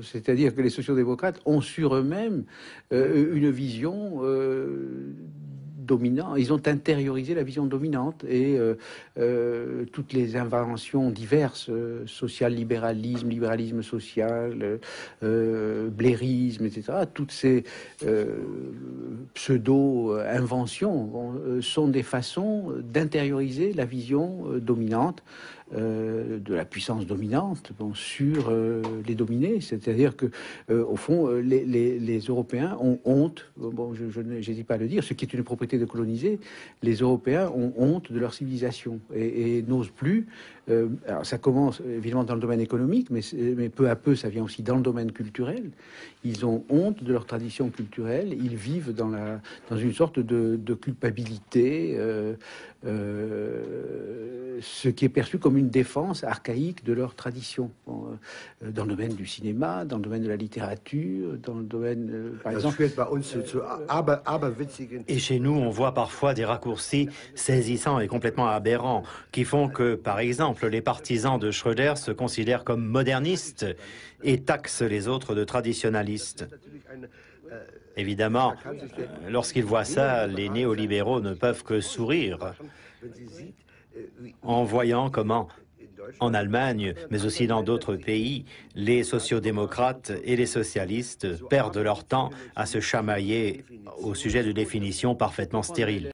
C'est-à-dire que les sociaux-démocrates ont sur eux-mêmes une vision dominante. Ils ont intériorisé la vision dominante et toutes les inventions diverses, social-libéralisme, libéralisme social, blairisme, etc., toutes ces pseudo-inventions sont des façons d'intérioriser la vision dominante de la puissance dominante sur les dominés. C'est-à-dire que, au fond, les Européens ont honte, je n'hésite pas à le dire, ce qui est une propriété de coloniser, les Européens ont honte de leur civilisation et n'osent plus. Alors ça commence évidemment dans le domaine économique, mais peu à peu ça vient aussi dans le domaine culturel. Ils ont honte de leur tradition culturelle, ils vivent dans une sorte de culpabilité, ce qui est perçu comme une défense archaïque de leur tradition. Dans le domaine du cinéma, dans le domaine de la littérature, dans le domaine, par exemple... Et chez nous, on voit parfois des raccourcis saisissants et complètement aberrants qui font que, par exemple, les partisans de Schröder se considèrent comme modernistes et taxent les autres de traditionalistes. Évidemment, lorsqu'ils voient ça, les néolibéraux ne peuvent que sourire en voyant comment, en Allemagne, mais aussi dans d'autres pays, les sociodémocrates et les socialistes perdent leur temps à se chamailler au sujet de définitions parfaitement stériles.